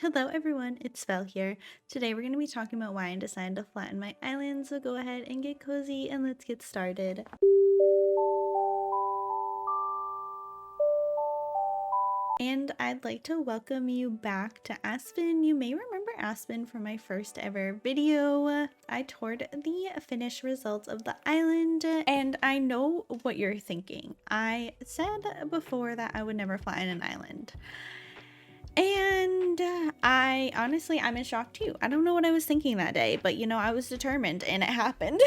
Hello everyone, it's Vel here. Today we're going to be talking about why I decided to flatten my island, so go ahead and get cozy and let's get started. And I'd like to welcome you back to Aspen. You may remember Aspen from my first ever video. I toured the finished results of the island, and I know what you're thinking. I said before that I would never flatten an island. And I'm in shock too. I don't know what I was thinking that day, but I was determined and it happened.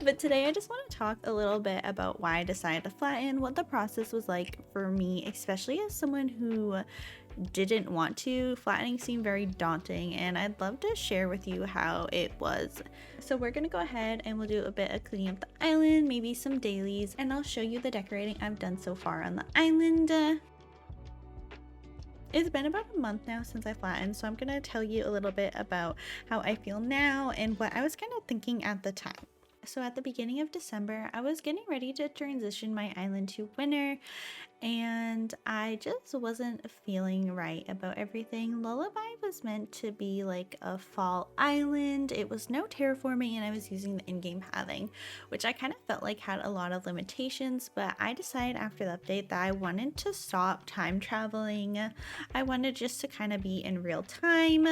But today I just want to talk a little bit about why I decided to flatten, what the process was like for me, especially as someone who didn't want to. Flattening seemed very daunting, and I'd love to share with you how it was. So we're gonna go ahead and we'll do a bit of cleaning up the island, maybe some dailies, and I'll show you the decorating I've done so far on the island. It's been about a month now since I flattened, so I'm going to tell you a little bit about how I feel now and what I was kind of thinking at the time. So at the beginning of December, I was getting ready to transition my island to winter, and I just wasn't feeling right about everything. Lullaby was meant to be like a fall island. It was no terraforming, and I was using the in-game pathing, which I kind of felt like had a lot of limitations, but I decided after the update that I wanted to stop time traveling. I wanted just to kind of be in real time.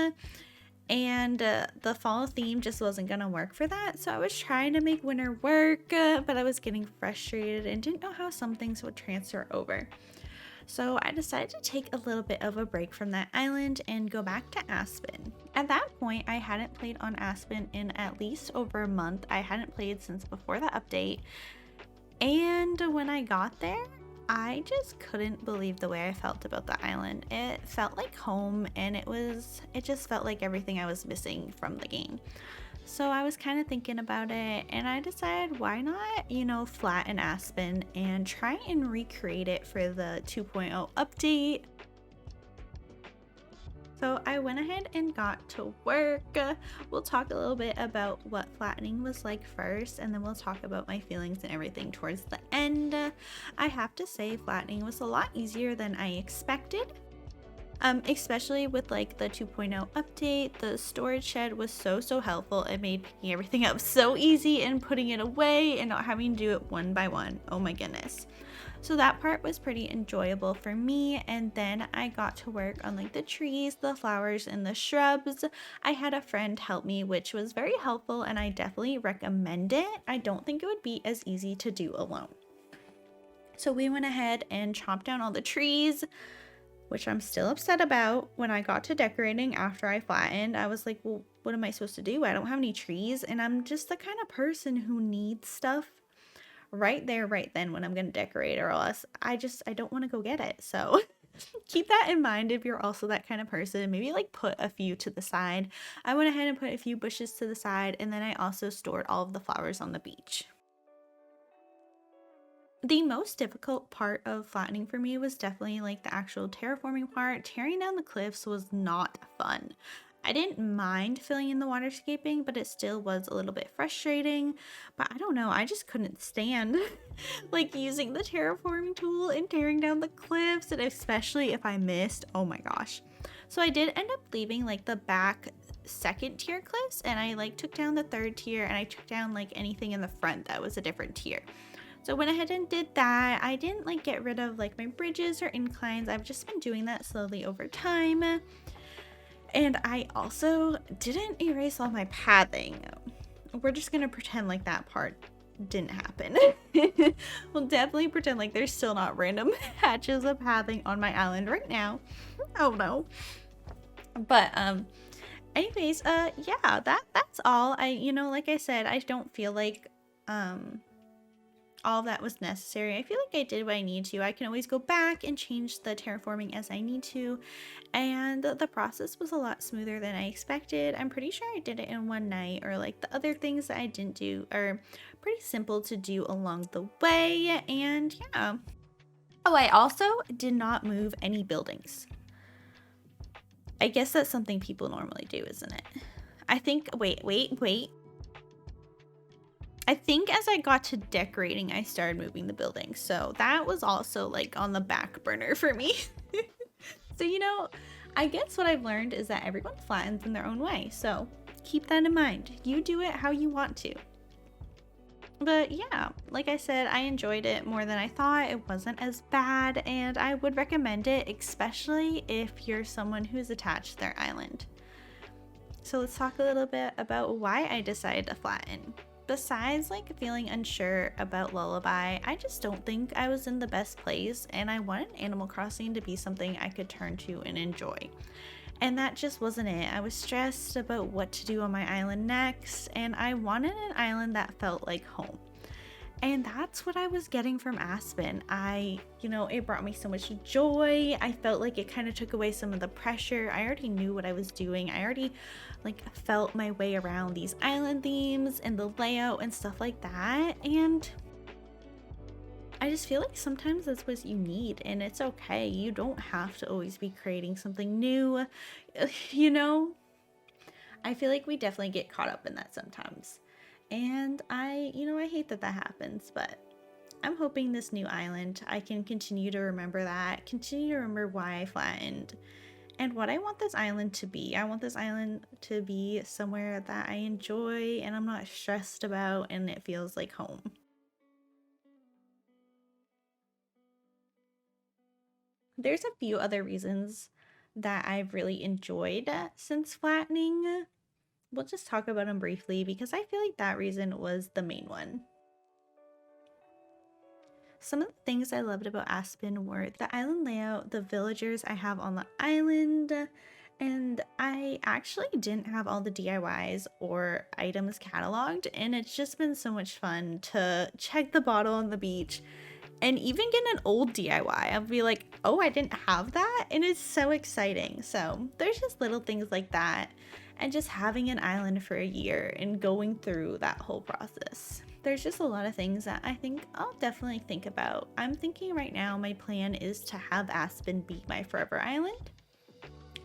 And the fall theme just wasn't gonna work for that, so I was trying to make winter work, but I was getting frustrated and didn't know how some things would transfer over. So I decided to take a little bit of a break from that island and go back to Aspen. At that point, I hadn't played on Aspen in at least over a month. I hadn't played since before the update, and when I got there, I just couldn't believe the way I felt about the island. It felt like home, and it just felt like everything I was missing from the game. So I was kind of thinking about it, and I decided why not, flatten Aspen and try and recreate it for the 2.0 update. So I went ahead and got to work. We'll talk a little bit about what flattening was like first, and then we'll talk about my feelings and everything towards the end. I have to say flattening was a lot easier than I expected. Especially with like the 2.0 update. The storage shed was so helpful. It made picking everything up so easy and putting it away and not having to do it one by one. Oh my goodness. So that part was pretty enjoyable for me, and then I got to work on like the trees, the flowers, and the shrubs. I had a friend help me, which was very helpful, and I definitely recommend it. I don't think it would be as easy to do alone. So we went ahead and chopped down all the trees, which I'm still upset about. When I got to decorating after I flattened, I was like, well, what am I supposed to do? I don't have any trees, and I'm just the kind of person who needs stuff right there, right then when I'm gonna decorate, or else I don't want to go get it. So keep that in mind if you're also that kind of person. Maybe like put a few to the side. I went ahead and put a few bushes to the side, and then I also stored all of the flowers on the beach. The most difficult part of flattening for me was definitely like the actual terraforming part. Tearing down the cliffs was not fun. I didn't mind filling in the waterscaping, but it still was a little bit frustrating. But I don't know, I just couldn't stand like using the terraforming tool and tearing down the cliffs, and especially if I missed, oh my gosh. So I did end up leaving like the back second tier cliffs, and I like took down the third tier, and I took down like anything in the front that was a different tier. So went ahead and did that. I didn't like get rid of like my bridges or inclines. I've just been doing that slowly over time. And I also didn't erase all my pathing. We're just gonna pretend like that part didn't happen. We'll definitely pretend like there's still not random patches of pathing on my island right now. Oh no. But anyways, yeah, that's all. Like I said, I don't feel like all of that was necessary. I feel like I did what I need to. I can always go back and change the terraforming as I need to, and the process was a lot smoother than I expected. I'm pretty sure I did it in one night, or like the other things that I didn't do are pretty simple to do along the way, and yeah. Oh, I also did not move any buildings. I guess that's something people normally do, isn't it? I think, wait. I think as I got to decorating, I started moving the buildings. So that was also like on the back burner for me. So, I guess what I've learned is that everyone flattens in their own way, so keep that in mind. You do it how you want to. But yeah, like I said, I enjoyed it more than I thought. It wasn't as bad, and I would recommend it, especially if you're someone who's attached to their island. So let's talk a little bit about why I decided to flatten. Besides like feeling unsure about Lullaby, I just don't think I was in the best place, and I wanted Animal Crossing to be something I could turn to and enjoy. And that just wasn't it. I was stressed about what to do on my island next, and I wanted an island that felt like home. And that's what I was getting from Aspen. It brought me so much joy. I felt like it kind of took away some of the pressure. I already knew what I was doing. I already felt my way around these island themes and the layout and stuff like that. And I just feel like sometimes that's what you need, and it's okay. You don't have to always be creating something new, I feel like we definitely get caught up in that sometimes. And I hate that happens, but I'm hoping this new island, I can continue to remember that, continue to remember why I flattened, and what I want this island to be. I want this island to be somewhere that I enjoy and I'm not stressed about, and it feels like home. There's a few other reasons that I've really enjoyed since flattening. We'll just talk about them briefly because I feel like that reason was the main one. Some of the things I loved about Aspen were the island layout, the villagers I have on the island, and I actually didn't have all the DIYs or items cataloged, and it's just been so much fun to check the bottle on the beach and even get an old DIY. I'll be like, oh, I didn't have that, and it's so exciting. So there's just little things like that, and just having an island for a year and going through that whole process. There's just a lot of things that I think I'll definitely think about. I'm thinking right now my plan is to have Aspen be my forever island.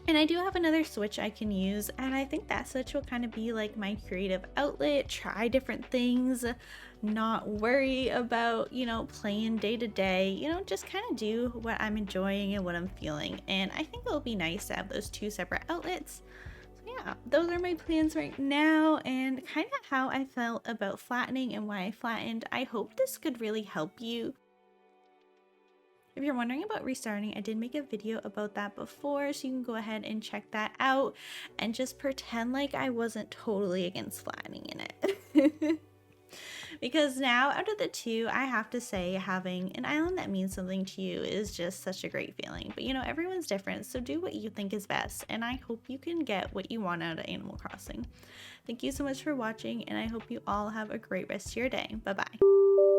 And I do have another Switch I can use, and I think that Switch will kind of be like my creative outlet, try different things, not worry about, playing day to day, just kind of do what I'm enjoying and what I'm feeling. And I think it'll be nice to have those two separate outlets. Yeah, those are my plans right now and kind of how I felt about flattening and why I flattened. I hope this could really help you. If you're wondering about restarting, I did make a video about that before, so you can go ahead and check that out and just pretend like I wasn't totally against flattening in it. Because now, out of the two, I have to say having an island that means something to you is just such a great feeling. But everyone's different, so do what you think is best, and I hope you can get what you want out of Animal Crossing. Thank you so much for watching, and I hope you all have a great rest of your day. Bye-bye.